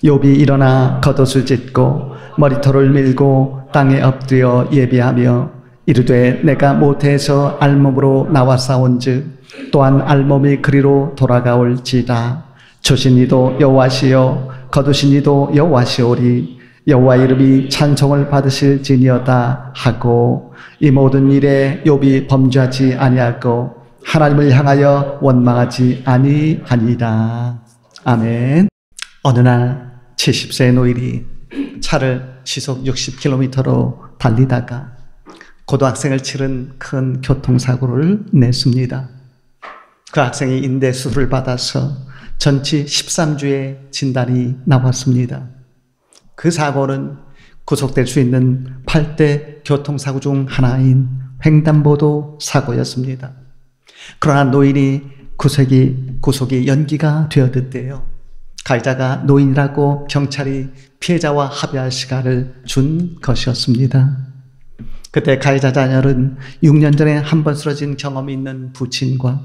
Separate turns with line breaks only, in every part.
욥이 일어나 겉옷을 찢고 머리털을 밀고 땅에 엎드려 예비하며 이르되 내가 모태에서 알몸으로 나와 싸운즉 또한 알몸이 그리로 돌아가올지라. 조신 이도 여호와시요 거두신 이도 여호와시오리. 여호와 이름이 찬송을 받으실지니어다 하고 이 모든 일에 욥이 범죄하지 아니하고 하나님을 향하여 원망하지 아니하니라. 아멘. 어느 날 70세의 노인이 차를 시속 60km로 달리다가 고등학생을 치른 큰 교통사고를 냈습니다. 그 학생이 인대 수술을 받아서 전치 13주의 진단이 나왔습니다. 그 사고는 구속될 수 있는 8대 교통사고 중 하나인 횡단보도 사고였습니다. 그러나 노인이 구속이 연기가 되었는데요. 가해자가 노인이라고 경찰이 피해자와 합의할 시간을 준 것이었습니다. 그때 가해자 자녀는 6년 전에 한 번 쓰러진 경험이 있는 부친과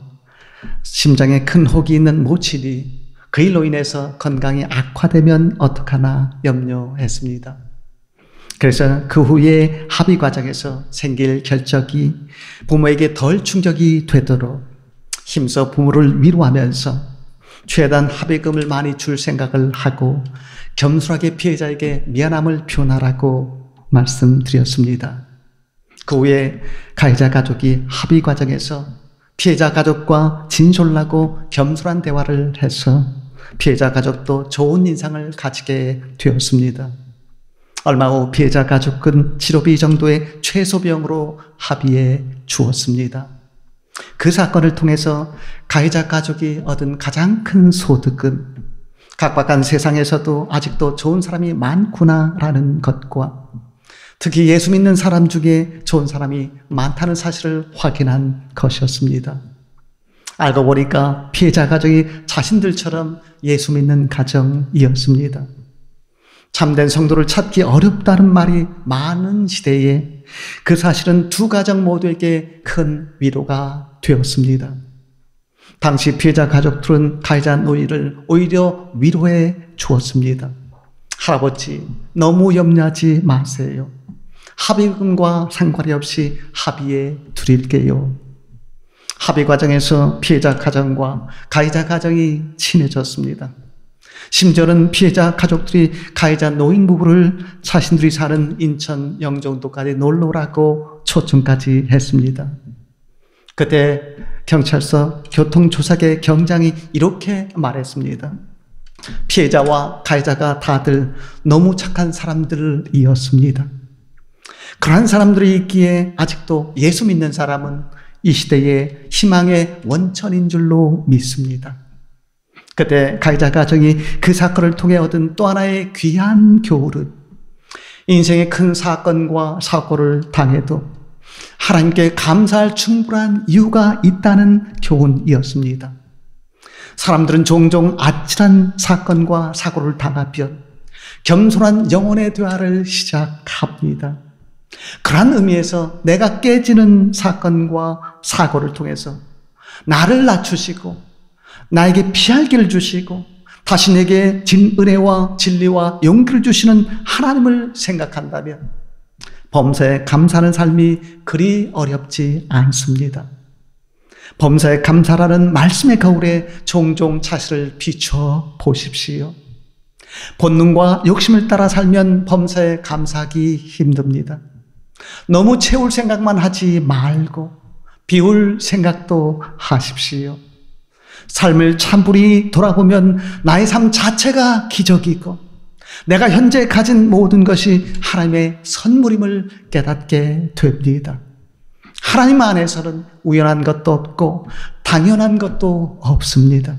심장에 큰 혹이 있는 모친이 그 일로 인해서 건강이 악화되면 어떡하나 염려했습니다. 그래서 그 후에 합의 과정에서 생길 결정이 부모에게 덜 충격이 되도록 힘써 부모를 위로하면서 최대한 합의금을 많이 줄 생각을 하고 겸손하게 피해자에게 미안함을 표현하라고 말씀드렸습니다. 그 후에 가해자 가족이 합의 과정에서 피해자 가족과 진솔하고 겸손한 대화를 해서 피해자 가족도 좋은 인상을 가지게 되었습니다. 얼마 후 피해자 가족은 치료비 정도의 최소 비용으로 합의해 주었습니다. 그 사건을 통해서 가해자 가족이 얻은 가장 큰 소득은 각박한 세상에서도 아직도 좋은 사람이 많구나라는 것과 특히 예수 믿는 사람 중에 좋은 사람이 많다는 사실을 확인한 것이었습니다. 알고 보니까 피해자 가족이 자신들처럼 예수 믿는 가정이었습니다. 참된 성도를 찾기 어렵다는 말이 많은 시대에 그 사실은 두 가정 모두에게 큰 위로가 되었습니다. 당시 피해자 가족들은 가해자 노인을 오히려 위로해 주었습니다. 할아버지, 너무 염려하지 마세요. 합의금과 상관이 없이 합의해 드릴게요. 합의 과정에서 피해자 가정과 가해자 가정이 친해졌습니다. 심지어는 피해자 가족들이 가해자 노인 부부를 자신들이 사는 인천 영종도까지 놀러 오라고 초청까지 했습니다. 그때 경찰서 교통조사계 경장이 이렇게 말했습니다. 피해자와 가해자가 다들 너무 착한 사람들이었습니다. 그러한 사람들이 있기에 아직도 예수 믿는 사람은 이 시대의 희망의 원천인 줄로 믿습니다. 그때 가해자 가정이 그 사건을 통해 얻은 또 하나의 귀한 교훈은 인생의 큰 사건과 사고를 당해도 하나님께 감사할 충분한 이유가 있다는 교훈이었습니다. 사람들은 종종 아찔한 사건과 사고를 당하면 겸손한 영혼의 대화를 시작합니다. 그런 의미에서 내가 깨지는 사건과 사고를 통해서 나를 낮추시고 나에게 피할 길을 주시고 다시 내게 은혜와 진리와 용기를 주시는 하나님을 생각한다면 범사에 감사하는 삶이 그리 어렵지 않습니다. 범사에 감사라는 말씀의 거울에 종종 자신을 비춰 보십시오. 본능과 욕심을 따라 살면 범사에 감사하기 힘듭니다. 너무 채울 생각만 하지 말고 비울 생각도 하십시오. 삶을 참불히 돌아보면 나의 삶 자체가 기적이고 내가 현재 가진 모든 것이 하나님의 선물임을 깨닫게 됩니다. 하나님 안에서는 우연한 것도 없고 당연한 것도 없습니다.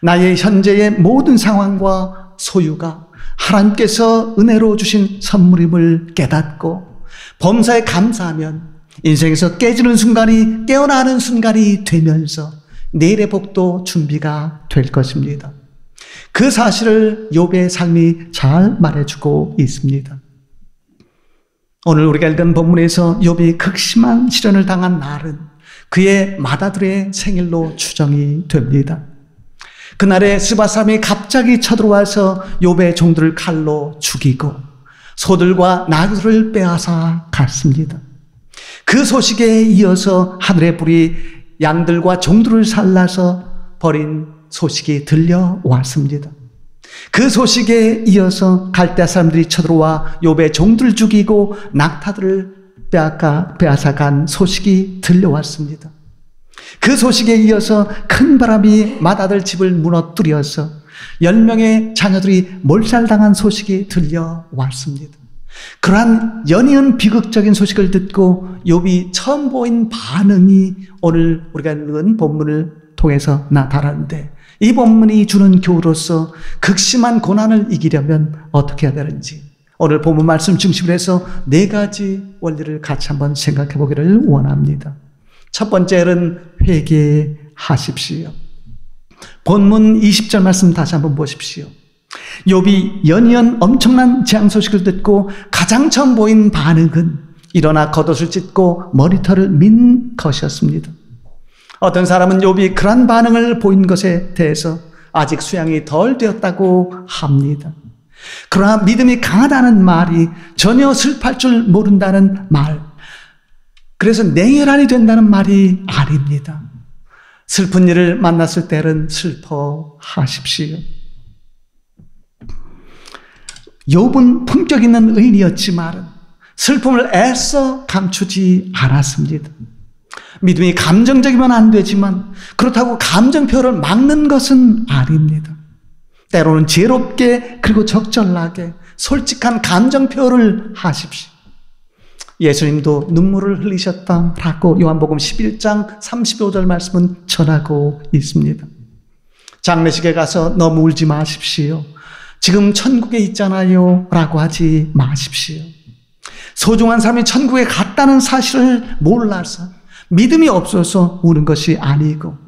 나의 현재의 모든 상황과 소유가 하나님께서 은혜로 주신 선물임을 깨닫고 범사에 감사하면 인생에서 깨지는 순간이 깨어나는 순간이 되면서 내일의 복도 준비가 될 것입니다. 그 사실을 욥의 삶이 잘 말해주고 있습니다. 오늘 우리가 읽은 본문에서 욥이 극심한 시련을 당한 날은 그의 맏아들의 생일로 추정이 됩니다. 그날에 스바 사람이 갑자기 쳐들어와서 욥의 종들을 칼로 죽이고 소들과 나귀를 빼앗아 갔습니다. 그 소식에 이어서 하늘의 불이 양들과 종들을 살라서 버린 소식이 들려왔습니다. 그 소식에 이어서 갈대아 사람들이 쳐들어와 욥의 종들을 죽이고 낙타들을 빼앗아 간 소식이 들려왔습니다. 그 소식에 이어서 큰 바람이 맏아들 집을 무너뜨려서 10명의 자녀들이 몰살당한 소식이 들려왔습니다. 그러한 연이은 비극적인 소식을 듣고 욥이 처음 보인 반응이 오늘 우리가 읽은 본문을 통해서 나타나는데, 이 본문이 주는 교훈으로서 극심한 고난을 이기려면 어떻게 해야 되는지 오늘 본문 말씀 중심으로 해서 4가지 원리를 같이 한번 생각해 보기를 원합니다. 첫 번째는 회개하십시오. 본문 20절 말씀 다시 한번 보십시오. 욥이 연이은 엄청난 재앙 소식을 듣고 가장 처음 보인 반응은 일어나 겉옷을 찢고 머리털을 민 것이었습니다. 어떤 사람은 욥이 그런 반응을 보인 것에 대해서 아직 수양이 덜 되었다고 합니다. 그러나 믿음이 강하다는 말이 전혀 슬퍼할 줄 모른다는 말, 그래서 냉혈한이 된다는 말이 아닙니다. 슬픈 일을 만났을 때는 슬퍼하십시오. 욥은 품격 있는 의인이었지만 슬픔을 애써 감추지 않았습니다. 믿음이 감정적이면 안 되지만 그렇다고 감정 표현을 막는 것은 아닙니다. 때로는 지혜롭게 그리고 적절하게 솔직한 감정 표현을 하십시오. 예수님도 눈물을 흘리셨다라고 요한복음 11장 35절 말씀은 전하고 있습니다. 장례식에 가서 너무 울지 마십시오. 지금 천국에 있잖아요 라고 하지 마십시오. 소중한 사람이 천국에 갔다는 사실을 몰라서 믿음이 없어서 우는 것이 아니고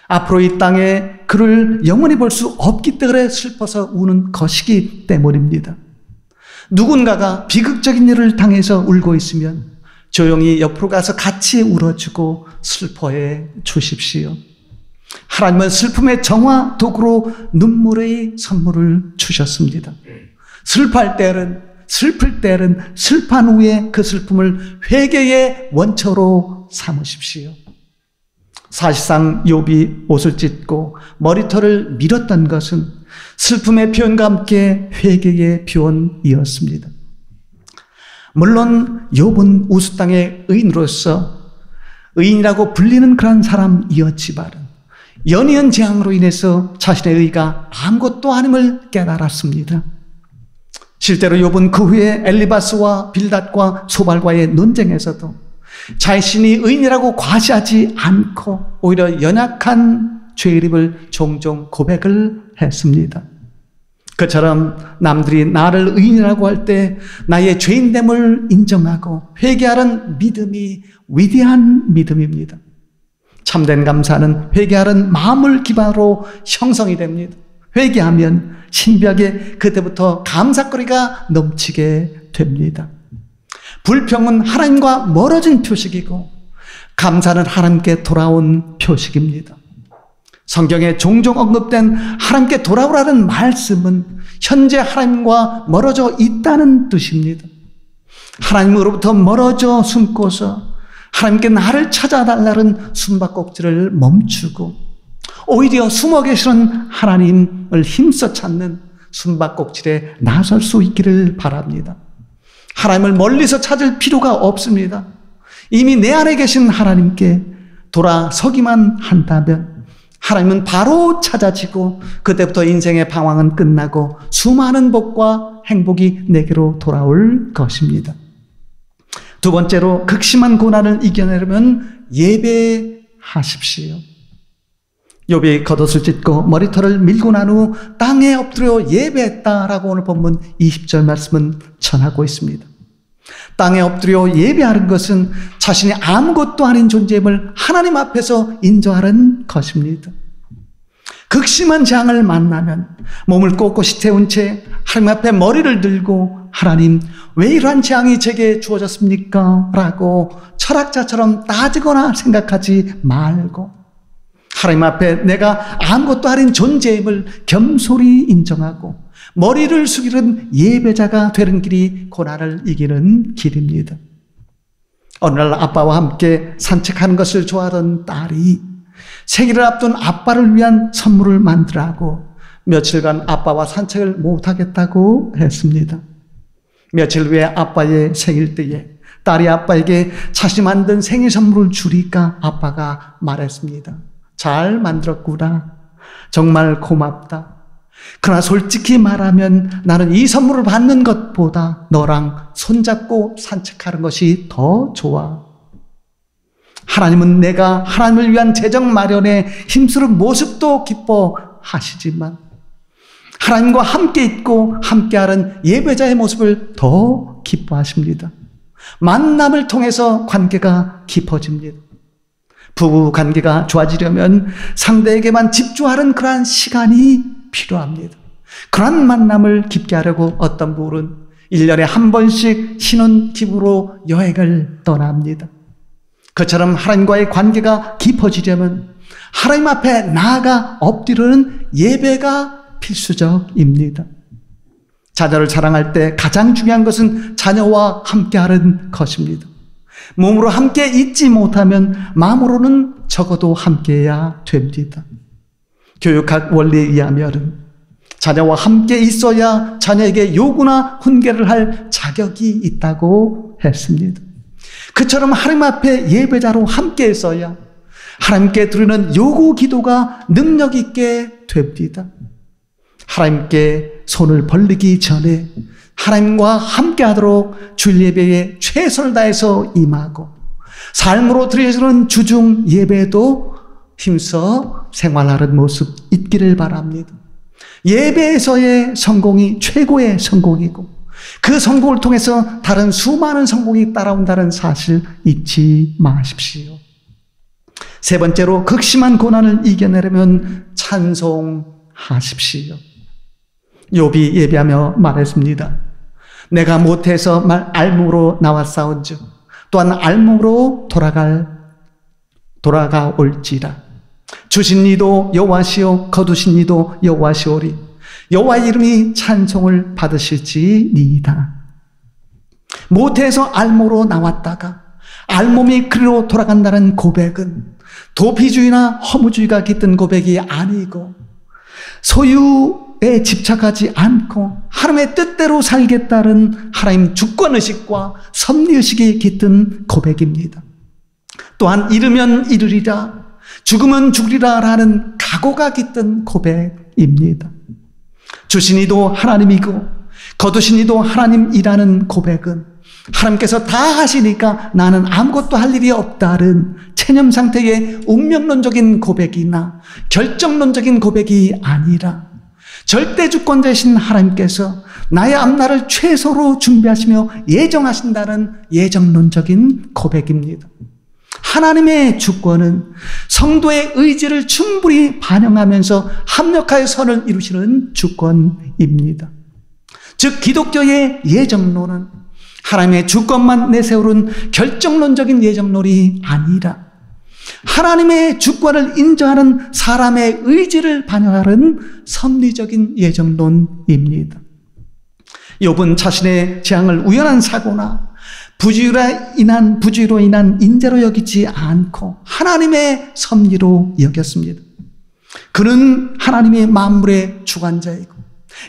앞으로 이 땅에 그를 영원히 볼 수 없기 때문에 슬퍼서 우는 것이기 때문입니다. 누군가가 비극적인 일을 당해서 울고 있으면 조용히 옆으로 가서 같이 울어주고 슬퍼해 주십시오. 하나님은 슬픔의 정화 도구로 눈물의 선물을 주셨습니다. 슬플 때는 슬픈 후에 그 슬픔을 회개의 원초로 삼으십시오. 사실상 욥이 옷을 찢고 머리털을 밀었던 것은 슬픔의 표현과 함께 회개의 표현이었습니다. 물론 욥은 우스 땅의 의인으로서 의인이라고 불리는 그런 사람이었지만 연이은 재앙으로 인해서 자신의 의가 아무것도 아님을 깨달았습니다. 실제로 욥은 그 후에 엘리바스와 빌닷과 소발과의 논쟁에서도 자신이 의인이라고 과시하지 않고 오히려 연약한 죄의립을 종종 고백을 했습니다. 그처럼 남들이 나를 의인이라고 할 때 나의 죄인됨을 인정하고 회개하는 믿음이 위대한 믿음입니다. 참된 감사는 회개하는 마음을 기반으로 형성이 됩니다. 회개하면 신비하게 그때부터 감사거리가 넘치게 됩니다. 불평은 하나님과 멀어진 표식이고 감사는 하나님께 돌아온 표식입니다. 성경에 종종 언급된 하나님께 돌아오라는 말씀은 현재 하나님과 멀어져 있다는 뜻입니다. 하나님으로부터 멀어져 숨고서 하나님께 나를 찾아달라는 숨바꼭질을 멈추고 오히려 숨어 계시는 하나님을 힘써 찾는 숨바꼭질에 나설 수 있기를 바랍니다. 하나님을 멀리서 찾을 필요가 없습니다. 이미 내 안에 계신 하나님께 돌아서기만 한다면 하나님은 바로 찾아지고 그때부터 인생의 방황은 끝나고 수많은 복과 행복이 내게로 돌아올 것입니다. 두 번째로 극심한 고난을 이겨내려면 예배하십시오. 욥이 겉옷을 찢고 머리털을 밀고 난 후 땅에 엎드려 예배했다라고 오늘 본문 20절 말씀은 전하고 있습니다. 땅에 엎드려 예배하는 것은 자신이 아무것도 아닌 존재임을 하나님 앞에서 인정하는 것입니다. 극심한 재앙을 만나면 몸을 꼿꼿이 태운 채 하나님 앞에 머리를 들고 하나님 왜 이러한 재앙이 제게 주어졌습니까? 라고 철학자처럼 따지거나 생각하지 말고 하나님 앞에 내가 아무것도 아닌 존재임을 겸손히 인정하고 머리를 숙이는 예배자가 되는 길이 고난을 이기는 길입니다. 어느 날 아빠와 함께 산책하는 것을 좋아하던 딸이 생일을 앞둔 아빠를 위한 선물을 만들라고 며칠간 아빠와 산책을 못하겠다고 했습니다. 며칠 후에 아빠의 생일 때에 딸이 아빠에게 자신이 만든 생일 선물을 주니까 아빠가 말했습니다. 잘 만들었구나. 정말 고맙다. 그러나 솔직히 말하면 나는 이 선물을 받는 것보다 너랑 손잡고 산책하는 것이 더 좋아. 하나님은 내가 하나님을 위한 재정 마련에 힘쓰는 모습도 기뻐하시지만 하나님과 함께 있고 함께하는 예배자의 모습을 더 기뻐하십니다. 만남을 통해서 관계가 깊어집니다. 부부 관계가 좋아지려면 상대에게만 집중하는 그러한 시간이 필요합니다. 그런 만남을 깊게 하려고 어떤 부부는 1년에 한 번씩 신혼집으로 여행을 떠납니다. 그처럼 하나님과의 관계가 깊어지려면 하나님 앞에 나아가 엎드리는 예배가 필수적입니다. 자녀를 자랑할 때 가장 중요한 것은 자녀와 함께하는 것입니다. 몸으로 함께 있지 못하면 마음으로는 적어도 함께해야 됩니다. 교육학 원리에 의하면 자녀와 함께 있어야 자녀에게 요구나 훈계를 할 자격이 있다고 했습니다. 그처럼 하나님 앞에 예배자로 함께 있어야 하나님께 드리는 요구 기도가 능력 있게 됩니다. 하나님께 손을 벌리기 전에 하나님과 함께하도록 주일 예배에 최선을 다해서 임하고 삶으로 드려지는 주중 예배도 힘써 생활하는 모습 있기를 바랍니다. 예배에서의 성공이 최고의 성공이고 그 성공을 통해서 다른 수많은 성공이 따라온다는 사실 잊지 마십시오. 세 번째로 극심한 고난을 이겨내려면 찬송하십시오. 욥이 예배하며 말했습니다. 내가 못해서 알몸으로 나왔사온즉 또한 알몸으로 돌아가올지라. 주신 이도 여호와시오 거두신 이도 여호와시오리. 여호와의 이름이 찬송을 받으실지니이다. 못해서 알몸으로 나왔다가 알몸이 그리로 돌아간다는 고백은 도피주의나 허무주의가 깃든 고백이 아니고 소유에 집착하지 않고 하나님의 뜻대로 살겠다는 하나님 주권의식과 섭리의식이 깃든 고백입니다. 또한 이르면 이르리라 죽으면 죽으리라 라는 각오가 깃든 고백입니다. 주신 이도 하나님이고 거두신 이도 하나님이라는 고백은 하나님께서 다 하시니까 나는 아무것도 할 일이 없다는 체념 상태의 운명론적인 고백이나 결정론적인 고백이 아니라 절대 주권자이신 하나님께서 나의 앞날을 최소로 준비하시며 예정하신다는 예정론적인 고백입니다. 하나님의 주권은 성도의 의지를 충분히 반영하면서 합력하여 선을 이루시는 주권입니다. 즉 기독교의 예정론은 하나님의 주권만 내세우는 결정론적인 예정론이 아니라 하나님의 주권을 인정하는 사람의 의지를 반영하는 섭리적인 예정론입니다. 욥은 자신의 재앙을 우연한 사고나 부주의로 인한 인재로 여기지 않고 하나님의 섭리로 여겼습니다. 그는 하나님의 만물의 주관자이고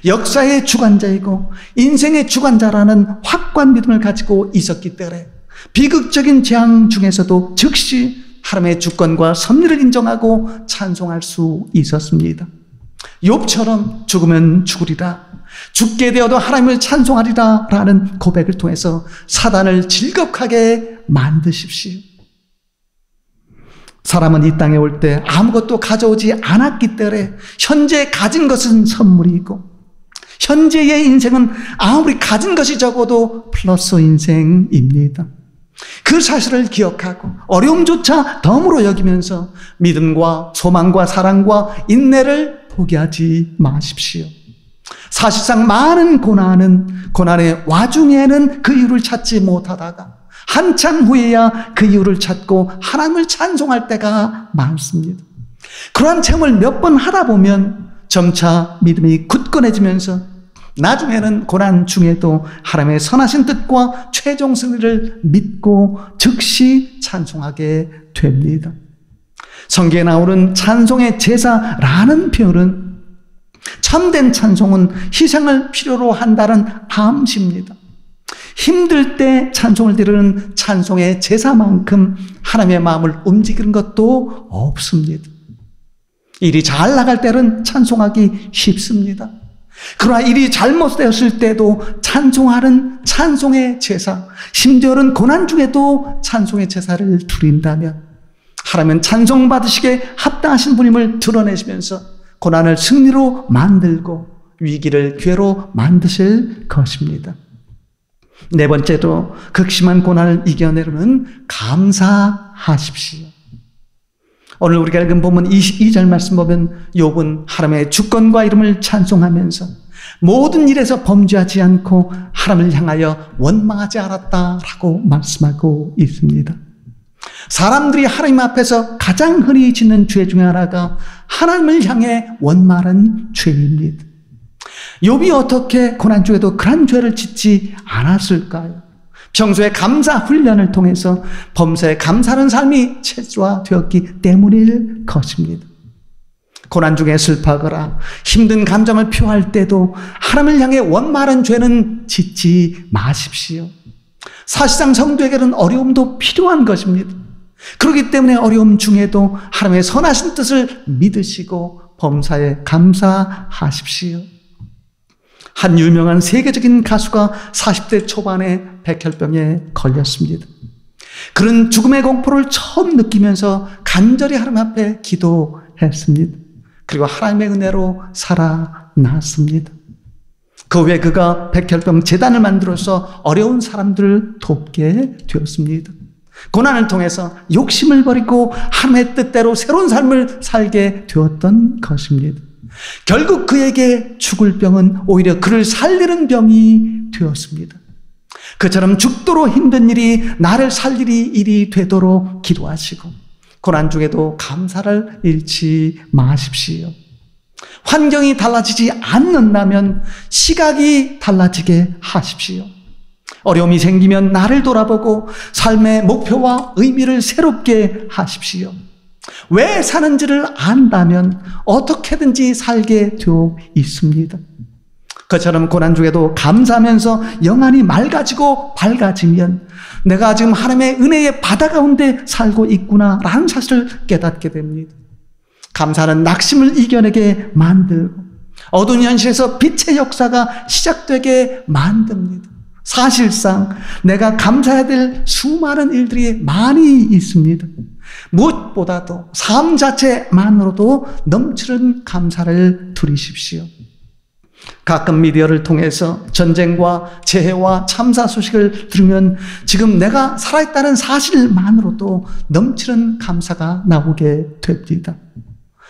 역사의 주관자이고 인생의 주관자라는 확고한 믿음을 가지고 있었기 때문에 비극적인 재앙 중에서도 즉시 하나님의 주권과 섭리를 인정하고 찬송할 수 있었습니다. 욥처럼 죽으면 죽으리라, 죽게 되어도 하나님을 찬송하리라 라는 고백을 통해서 사단을 질겁하게 만드십시오. 사람은 이 땅에 올 때 아무것도 가져오지 않았기 때문에 현재 가진 것은 선물이고 현재의 인생은 아무리 가진 것이 적어도 플러스 인생입니다. 그 사실을 기억하고 어려움조차 덤으로 여기면서 믿음과 소망과 사랑과 인내를 포기하지 마십시오. 사실상 많은 고난의 와중에는 그 이유를 찾지 못하다가 한참 후에야 그 이유를 찾고 하나님을 찬송할 때가 많습니다. 그러한 체험을 몇 번 하다 보면 점차 믿음이 굳건해지면서 나중에는 고난 중에도 하나님의 선하신 뜻과 최종 승리를 믿고 즉시 찬송하게 됩니다. 성경에 나오는 찬송의 제사라는 표현은 참된 찬송은 희생을 필요로 한다는 암시입니다. 힘들 때 찬송을 드리는 찬송의 제사만큼 하나님의 마음을 움직이는 것도 없습니다. 일이 잘 나갈 때는 찬송하기 쉽습니다. 그러나 일이 잘못되었을 때도 찬송하는 찬송의 제사, 심지어는 고난 중에도 찬송의 제사를 드린다면 하나님은 찬송받으시기에 합당하신 분임을 드러내시면서 고난을 승리로 만들고 위기를 기회로 만드실 것입니다. 네 번째로 극심한 고난을 이겨내려면 감사하십시오. 오늘 우리가 읽은 본문 22절 말씀 보면 욥은 하나님의 주권과 이름을 찬송하면서 모든 일에서 범죄하지 않고 하나님을 향하여 원망하지 않았다라고 말씀하고 있습니다. 사람들이 하나님 앞에서 가장 흔히 짓는 죄 중에 하나가 하나님을 향해 원망하는 죄입니다. 욥이 어떻게 고난 중에도 그런 죄를 짓지 않았을까요? 평소에 감사 훈련을 통해서 범사에 감사하는 삶이 체질화되었기 때문일 것입니다. 고난 중에 슬퍼하거나 힘든 감정을 표할 때도 하나님을 향해 원망하는 죄는 짓지 마십시오. 사실상 성도에게는 어려움도 필요한 것입니다. 그렇기 때문에 어려움 중에도 하나님의 선하신 뜻을 믿으시고 범사에 감사하십시오. 한 유명한 세계적인 가수가 40대 초반에 백혈병에 걸렸습니다. 그는 죽음의 공포를 처음 느끼면서 간절히 하나님 앞에 기도했습니다. 그리고 하나님의 은혜로 살아났습니다. 그 후에 그가 백혈병 재단을 만들어서 어려운 사람들을 돕게 되었습니다. 고난을 통해서 욕심을 버리고 하나님의 뜻대로 새로운 삶을 살게 되었던 것입니다. 결국 그에게 죽을 병은 오히려 그를 살리는 병이 되었습니다. 그처럼 죽도록 힘든 일이 나를 살리리 일이 되도록 기도하시고 고난 중에도 감사를 잃지 마십시오. 환경이 달라지지 않는다면 시각이 달라지게 하십시오. 어려움이 생기면 나를 돌아보고 삶의 목표와 의미를 새롭게 하십시오. 왜 사는지를 안다면 어떻게든지 살게 되어 있습니다. 그처럼 고난 중에도 감사하면서 영안이 맑아지고 밝아지면 내가 지금 하나님의 은혜의 바다 가운데 살고 있구나라는 사실을 깨닫게 됩니다. 감사는 낙심을 이겨내게 만들고 어두운 현실에서 빛의 역사가 시작되게 만듭니다. 사실상 내가 감사해야 될 수많은 일들이 많이 있습니다. 무엇보다도 삶 자체만으로도 넘치는 감사를 드리십시오. 가끔 미디어를 통해서 전쟁과 재해와 참사 소식을 들으면 지금 내가 살아있다는 사실만으로도 넘치는 감사가 나오게 됩니다.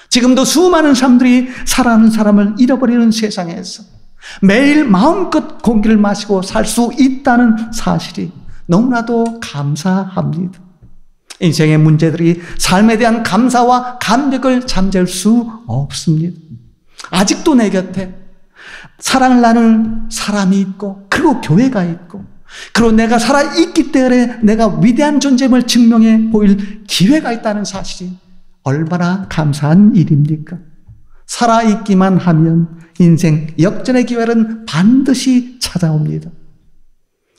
지금도 수많은 사람들이 사랑하는 사람을 잃어버리는 세상에서 매일 마음껏 공기를 마시고 살 수 있다는 사실이 너무나도 감사합니다. 인생의 문제들이 삶에 대한 감사와 감격을 잠재울 수 없습니다. 아직도 내 곁에 사랑을 나눌 사람이 있고 그리고 교회가 있고 그리고 내가 살아있기 때문에 내가 위대한 존재임을 증명해 보일 기회가 있다는 사실이 얼마나 감사한 일입니까? 살아있기만 하면 인생 역전의 기회는 반드시 찾아옵니다.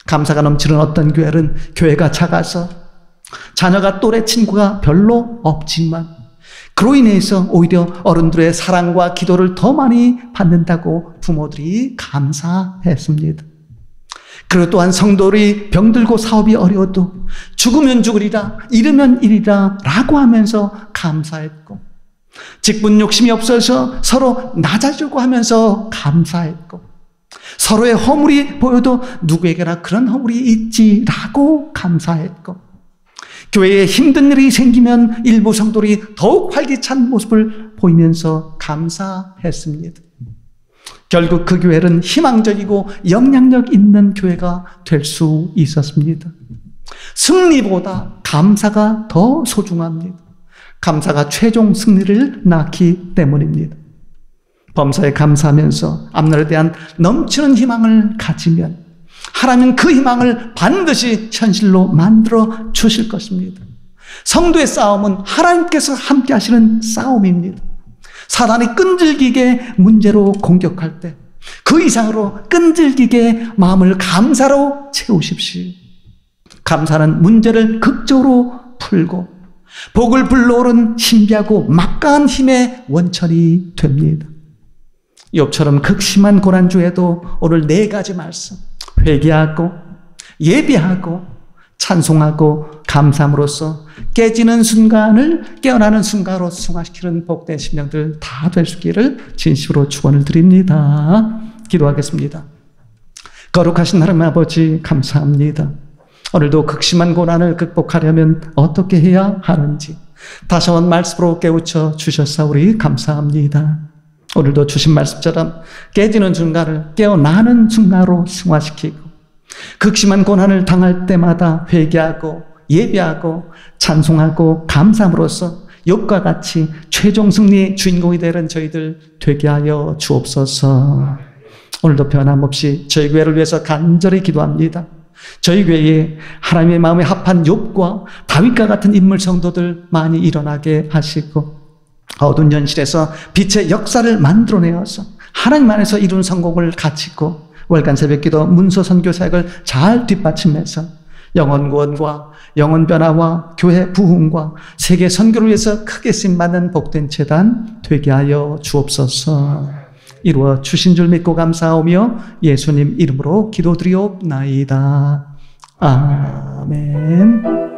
감사가 넘치는 어떤 교회가 작아서 자녀가 또래 친구가 별로 없지만 그로 인해서 오히려 어른들의 사랑과 기도를 더 많이 받는다고 부모들이 감사했습니다. 그리고 또한 성도들이 병들고 사업이 어려워도 죽으면 죽으리라 잃으면 이리라 라고 하면서 감사했고 직분 욕심이 없어서 서로 낮아지려고 하면서 감사했고 서로의 허물이 보여도 누구에게나 그런 허물이 있지라고 감사했고 교회에 힘든 일이 생기면 일부 성도들이 더욱 활기찬 모습을 보이면서 감사했습니다. 결국 그 교회는 희망적이고 영향력 있는 교회가 될 수 있었습니다. 승리보다 감사가 더 소중합니다. 감사가 최종 승리를 낳기 때문입니다. 범사에 감사하면서 앞날에 대한 넘치는 희망을 가지면 하나님은 그 희망을 반드시 현실로 만들어 주실 것입니다. 성도의 싸움은 하나님께서 함께 하시는 싸움입니다. 사단이 끈질기게 문제로 공격할 때 그 이상으로 끈질기게 마음을 감사로 채우십시오. 감사는 문제를 극적으로 풀고 복을 불러오른 신비하고 막강한 힘의 원천이 됩니다. 욥처럼 극심한 고난 중에도 오늘 4가지 말씀, 회개하고 예비하고 찬송하고 감사함으로써 깨지는 순간을 깨어나는 순간으로 승화시키는 복된 심령들 다 될 수 있기를 진심으로 축원을 드립니다. 기도하겠습니다. 거룩하신 하나님 아버지 감사합니다. 오늘도 극심한 고난을 극복하려면 어떻게 해야 하는지 다시 한번 말씀으로 깨우쳐 주셨사오니 감사합니다. 오늘도 주신 말씀처럼 깨지는 순간을 깨어나는 순간으로 승화시키고 극심한 고난을 당할 때마다 회개하고 예배하고 찬송하고 감사함으로써 욥과 같이 최종 승리의 주인공이 되는 저희들 되게 하여 주옵소서. 오늘도 변함없이 저희 교회를 위해서 간절히 기도합니다. 저희 교회에 하나님의 마음에 합한 욥과 다윗과 같은 인물 성도들 많이 일어나게 하시고 어두운 현실에서 빛의 역사를 만들어내어서 하나님 안에서 이룬 성공을 갖추고 월간 새벽기도 문서 선교 사역을 잘 뒷받침해서 영혼 구원과 영혼 변화와 교회 부흥과 세계 선교를 위해서 크게 쓰임받는 복된 재단 되게 하여 주옵소서. 이루어 주신 줄 믿고 감사하오며 예수님 이름으로 기도드리옵나이다. 아멘.